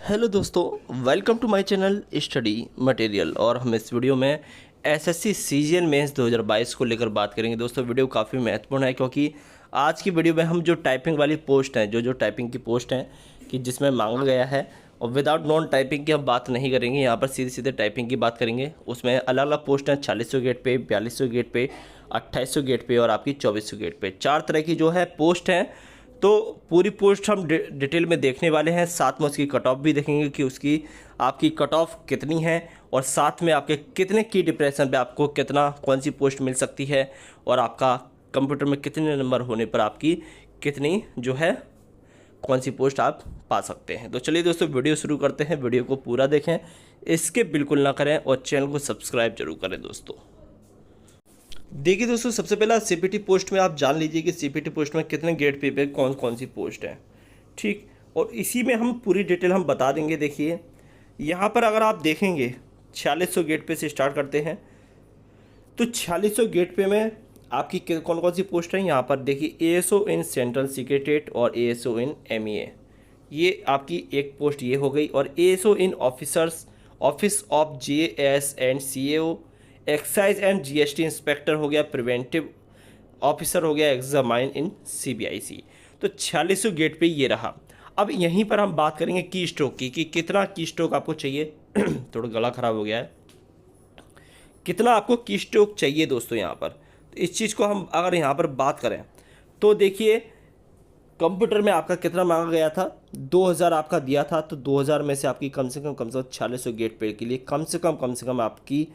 Hello दोस्तों, welcome to my channel study material. और हम इस वीडियो में एसएससी सीजीएल मेंस 2022 को लेकर बात करेंगे। दोस्तों वीडियो काफ़ी महत्वपूर्ण है क्योंकि आज की वीडियो में हम जो टाइपिंग वाली पोस्ट हैं, जो टाइपिंग की पोस्ट हैं कि जिसमें मांगा गया है, और विदाउट नॉन टाइपिंग की हम बात नहीं करेंगे। यहाँ पर सीधे सीधे टाइपिंग की बात करेंगे। उसमें अलग अलग पोस्ट हैं, 4600 गेट पे, 4200 गेट पे, 2800 गेट पे और आपकी 2400 गेट पे। 4 तरह की जो है पोस्ट हैं। तो पूरी पोस्ट हम डिटेल में देखने वाले हैं, साथ में उसकी कट ऑफ भी देखेंगे कि उसकी आपकी कट ऑफ कितनी है, और साथ में आपके कितने की डिप्रेशन पे आपको कितना कौन सी पोस्ट मिल सकती है, और आपका कंप्यूटर में कितने नंबर होने पर आपकी कितनी जो है कौन सी पोस्ट आप पा सकते हैं। तो चलिए दोस्तों वीडियो शुरू करते हैं। वीडियो को पूरा देखें, इसके बिल्कुल ना करें और चैनल को सब्सक्राइब जरूर करें। दोस्तों देखिए दोस्तों, सबसे पहला सीपीटी पोस्ट में आप जान लीजिए कि सीपीटी पोस्ट में कितने गेट पे कौन कौन सी पोस्ट है, ठीक। और इसी में हम पूरी डिटेल हम बता देंगे। देखिए यहाँ पर अगर आप देखेंगे 4600 गेट पे से स्टार्ट करते हैं, तो 4600 गेट पे में आपकी कौन कौन सी पोस्ट है। यहाँ पर देखिए एएसओ इन सेंट्रल सेक्रेटरीट और एएसओ इन एमईए, ये आपकी एक पोस्ट ये हो गई। और ASO in officers office of JS and CAO, excise and GST inspector हो गया, प्रिवेंटिव ऑफिसर हो गया, एग्जामाइन इन सीबीआईसी। तो 4600 गेट पे ये रहा। अब यहीं पर हम बात करेंगे की स्ट्रोक की कि कितना की स्ट्रोक आपको चाहिए। थोड़ा गला खराब हो गया है। कितना आपको की स्ट्रोक चाहिए दोस्तों यहाँ पर, तो इस चीज़ को हम अगर यहाँ पर बात करें तो देखिए कंप्यूटर में आपका कितना मांगा गया था, 2000 आपका दिया था। तो 2000 में से आपकी कम से कम 4600 गेट पे के लिए कम से कम आपकी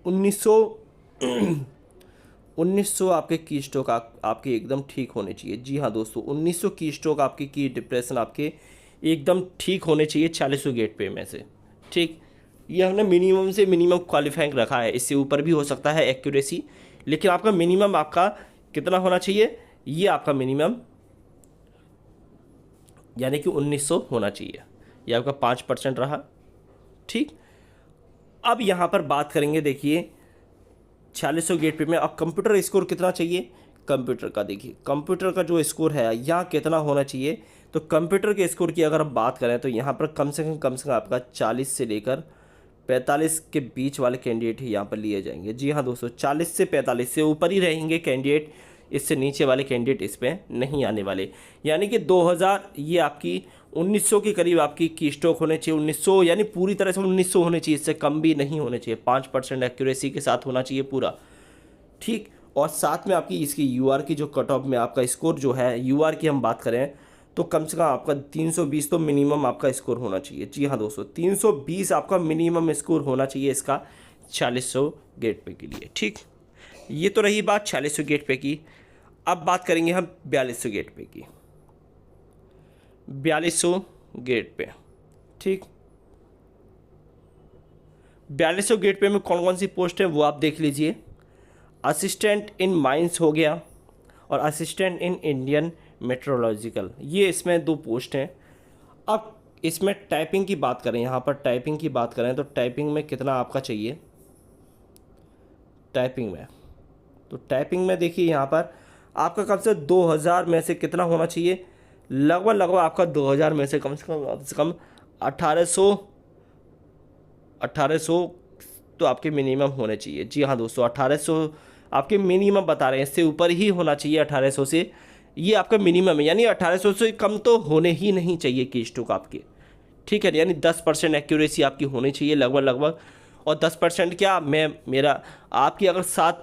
1900 आपके की स्ट्रोक आपके एकदम ठीक होने चाहिए। जी हाँ दोस्तों, 1900 की स्ट्रोक आपकी की डिप्रेशन आपके एकदम ठीक होने चाहिए 4600 गेट पे में से, ठीक। ये हमने मिनिमम से मिनिमम क्वालिफाइंग रखा है, इससे ऊपर भी हो सकता है एक्यूरेसी, लेकिन आपका मिनिमम आपका कितना होना चाहिए, ये आपका मिनिमम यानी कि 1900 होना चाहिए। ये आपका 5% रहा, ठीक। अब यहाँ पर बात करेंगे, देखिए 4600 गेट पे में अब कंप्यूटर स्कोर कितना चाहिए। कंप्यूटर का देखिए, कंप्यूटर का जो स्कोर है यहाँ कितना होना चाहिए। तो कंप्यूटर के स्कोर की अगर हम बात करें तो यहाँ पर कम से कम आपका 40 से लेकर 45 के बीच वाले कैंडिडेट ही यहाँ पर लिए जाएंगे। जी हाँ दोस्तों, 40 से 45 से ऊपर ही रहेंगे कैंडिडेट, इससे नीचे वाले कैंडिडेट इस पर नहीं आने वाले। यानी कि 2000 ये आपकी 1900 के करीब आपकी की स्ट्रोक होने चाहिए। 1900 यानी पूरी तरह से 1900 होने चाहिए, इससे कम भी नहीं होने चाहिए। 5% एक्यूरेसी के साथ होना चाहिए पूरा, ठीक। और साथ में आपकी इसकी यूआर की जो कट ऑफ में आपका स्कोर जो है, यूआर की हम बात करें तो कम से कम आपका 320 तो मिनिमम आपका स्कोर होना चाहिए। जी हाँ दोस्तों, 320 आपका मिनिमम स्कोर होना चाहिए इसका 4600 गेट पे के लिए, ठीक। ये तो रही बात 4600 गेट पे की। अब बात करेंगे हम 4200 गेट पे की। 4200 गेट पे, ठीक। 4200 गेट पे में कौन कौन सी पोस्ट है वो आप देख लीजिए। असिस्टेंट इन माइंस हो गया और असिस्टेंट इन इंडियन मेट्रोलॉजिकल, ये इसमें 2 पोस्ट हैं। अब इसमें टाइपिंग की बात करें, यहाँ पर टाइपिंग की बात करें तो टाइपिंग में कितना आपका चाहिए। टाइपिंग में तो टाइपिंग में देखिए यहाँ पर आपका कम से 2000 में से कितना होना चाहिए, लगभग आपका 2000 में से कम 1800 तो आपके मिनिमम होने चाहिए। जी हाँ दोस्तों, 1800 आपके मिनिमम बता रहे हैं, इससे ऊपर ही होना चाहिए 1800 से। ये आपका मिनिमम है, यानी 1800 से कम तो होने ही नहीं चाहिए की स्ट्रोक आपके, ठीक है। यानी 10% एक्यूरेसी आपकी होनी चाहिए लगभग। और 10% क्या, मेरा आपकी अगर 7,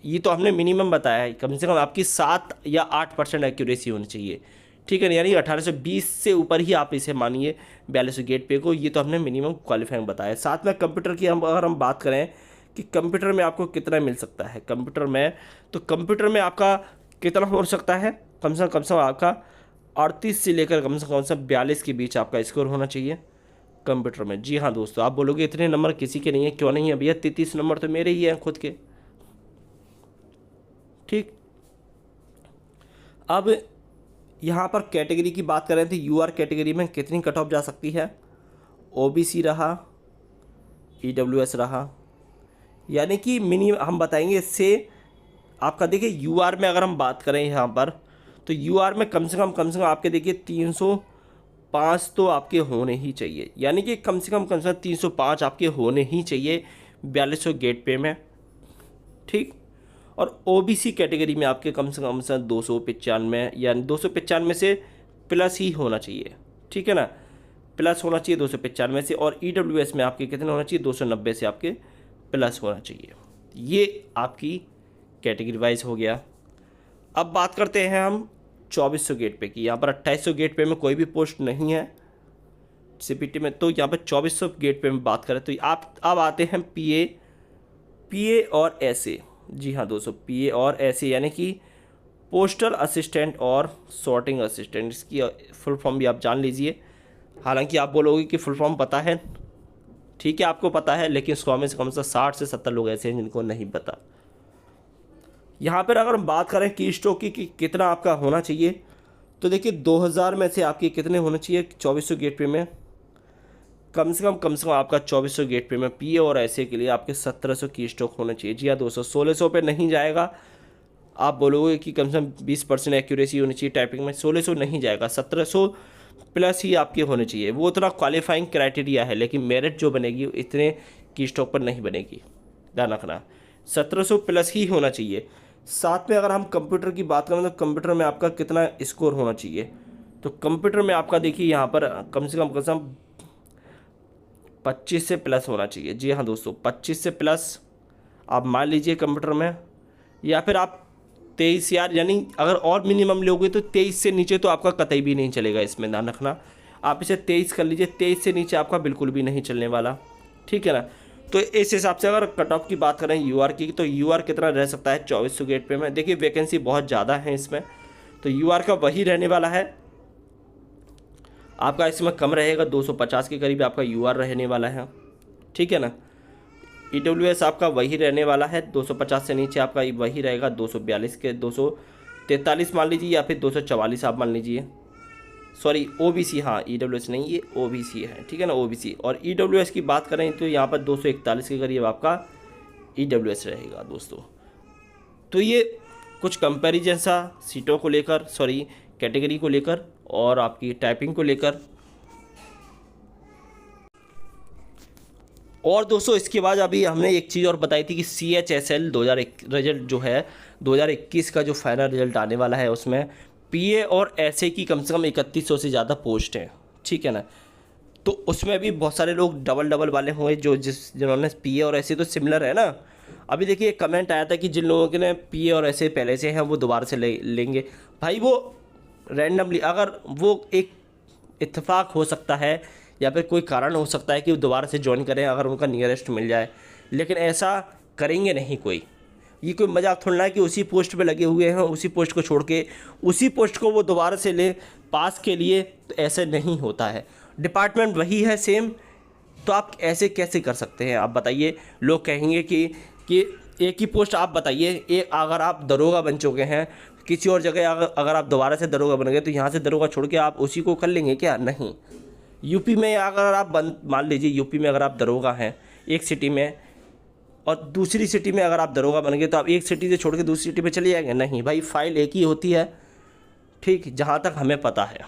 ये तो हमने मिनिमम बताया है, कम से कम आपकी 7 या 8% एक्यूरेसी होनी चाहिए, ठीक है। यानी 1820 से ऊपर ही आप इसे मानिए 4200 गेट पे को, ये तो हमने मिनिमम क्वालिफाइंग बताया। साथ में कंप्यूटर की अगर हम बात करें कि कंप्यूटर में आपको कितना मिल सकता है कंप्यूटर में, तो कंप्यूटर में आपका कितना हो सकता है, कम से कम आपका 38 से लेकर कम से कम 42 के बीच आपका स्कोर होना चाहिए कंप्यूटर में। जी हाँ दोस्तों, आप बोलोगे इतने नंबर किसी के नहीं है, क्यों नहीं है भैया, 33 नंबर तो मेरे ही हैं खुद के, ठीक। अब यहाँ पर कैटेगरी की बात करें तो यूआर कैटेगरी में कितनी कट ऑफ जा सकती है। ओबीसी रहा, ईडब्ल्यूएस रहा, यानी कि मिनिमम हम बताएंगे इससे आपका। देखिए यूआर में अगर हम बात करें यहाँ पर तो यूआर में कम से कम आपके देखिए 305 तो आपके होने ही चाहिए, यानी कि कम से कम 305 आपके होने ही चाहिए 4200 गेट पे में, ठीक। और ओबीसी कैटेगरी में आपके कम से कम 295 यानी 295 से प्लस ही होना चाहिए, ठीक है ना, प्लस होना चाहिए 295 से। और ईडब्ल्यूएस में आपके कितने होना चाहिए, 290 से आपके प्लस होना चाहिए। ये आपकी कैटेगरी वाइज हो गया। अब बात करते हैं हम 2400 गेट पे की। यहाँ पर 2800 गेट पे में कोई भी पोस्ट नहीं है सीपीटी में, तो यहाँ पर 2400 गेट पे में बात करें तो आप अब आते हैं पीए और एसए। जी हाँ दोस्तों, पीए और एसए यानी कि पोस्टल असिस्टेंट और सॉर्टिंग असिस्टेंट, इसकी फुल फॉर्म भी आप जान लीजिए। हालांकि आप बोलोगे कि फुल फॉर्म पता है, ठीक है आपको पता है, लेकिन 100 में से कम से 60 से 70 लोग ऐसे हैं जिनको नहीं पता। यहाँ पर अगर हम बात करें की स्टॉक की कि कितना आपका होना चाहिए, तो देखिए 2000 में से आपके कितने होने चाहिए 2400 गेट पे में, कम से कम आपका 2400 गेट पे में पीए और ऐसे के लिए आपके 1700 की स्टॉक होना चाहिए। जी हाँ दोस्तों, 1600 पे नहीं जाएगा। आप बोलोगे कि कम से कम 20% एक्यूरेसी होनी चाहिए टाइपिंग में, 1600 नहीं जाएगा, 1700 प्लस ही आपके होने चाहिए। वो उतना क्वालिफाइंग क्राइटेरिया है, लेकिन मेरिट जो बनेगी इतने की स्टॉक पर नहीं बनेगी, ध्यान रखना, 1700 प्लस ही होना चाहिए। साथ में अगर हम कंप्यूटर की बात करें तो कंप्यूटर में आपका कितना स्कोर होना चाहिए, तो कंप्यूटर में आपका देखिए यहाँ पर कम से कम 25 से प्लस होना चाहिए। जी हाँ दोस्तों, 25 से प्लस आप मान लीजिए कंप्यूटर में, या फिर आप 23 यार, यानी अगर और मिनिमम लोगे तो 23 से नीचे तो आपका कतई भी नहीं चलेगा, इसमें ध्यान रखना। आप इसे 23 कर लीजिए, 23 से नीचे आपका बिल्कुल भी नहीं चलने वाला, ठीक है ना। तो इस हिसाब से अगर कट ऑफ की बात करें यूआर की, तो यूआर कितना रह सकता है 2400 गेट पे में। देखिए वैकेंसी बहुत ज़्यादा है इसमें, तो यूआर का वही रहने वाला है आपका, इसमें कम रहेगा 250 के करीब आपका यूआर रहने वाला है, ठीक है ना। ईडब्ल्यूएस आपका वही रहने वाला है, 250 से नीचे आपका वही रहेगा, 242 के 243 मान लीजिए, या फिर 244 आप मान लीजिए। सॉरी ओबीसी, हाँ ईडब्ल्यूएस नहीं, ये ओबीसी है, ठीक है ना, ओबीसी। और ईडब्ल्यूएस की बात करें तो यहाँ पर 241 के करीब आपका ईडब्ल्यूएस रहेगा दोस्तों। तो ये कुछ कंपैरिजन सा सीटों को लेकर, सॉरी कैटेगरी को लेकर और आपकी टाइपिंग को लेकर। और दोस्तों इसके बाद अभी हमने एक चीज़ और बताई थी कि CHSL 2021 रिजल्ट जो है 2021 का जो फाइनल रिजल्ट आने वाला है, उसमें पीए और एसए की कम से कम 3100 से ज़्यादा पोस्ट हैं, ठीक है ना। तो उसमें भी बहुत सारे लोग डबल वाले हुए जो जिन्होंने पीए और एसए तो सिमिलर है ना। अभी देखिए कमेंट आया था कि जिन लोगों के ने पीए और एसए पहले से हैं वो दोबारा से लेंगे। भाई वो रैंडमली, अगर वो एक इत्तेफाक हो सकता है या फिर कोई कारण हो सकता है कि वो दोबारा से ज्वाइन करें अगर उनका नियरेस्ट मिल जाए, लेकिन ऐसा करेंगे नहीं कोई। ये कोई मजाक थोड़ा है कि उसी पोस्ट पे लगे हुए हैं, उसी पोस्ट को छोड़ के उसी पोस्ट को वो दोबारा से ले पास के लिए, तो ऐसे नहीं होता है। डिपार्टमेंट वही है सेम, तो आप ऐसे कैसे कर सकते हैं आप बताइए। लोग कहेंगे कि एक ही पोस्ट, आप बताइए, एक अगर आप दरोगा बन चुके हैं किसी और जगह, अगर आप दोबारा से दरोगा बन गए तो यहाँ से दरोगा छोड़ के आप उसी को कर लेंगे क्या? नहीं। यूपी में अगर आप मान लीजिए यूपी में अगर आप दरोगा हैं एक सिटी में, और दूसरी सिटी में अगर आप दरोगा बन गए, तो आप एक सिटी से छोड़ के दूसरी सिटी पे चले जाएंगे? नहीं भाई, फाइल एक ही होती है, ठीक, जहाँ तक हमें पता है।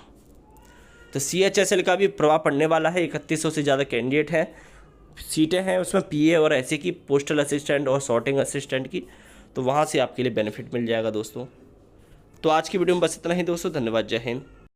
तो CHSL का भी प्रभाव पड़ने वाला है। 3100 से ज़्यादा कैंडिडेट हैं, सीटें हैं उसमें पीए और ऐसे की, पोस्टल असिस्टेंट और सॉर्टिंग असिस्टेंट की, तो वहाँ से आपके लिए बेनिफिट मिल जाएगा दोस्तों। तो आज की वीडियो में बस इतना ही दोस्तों, धन्यवाद, जय हिंद।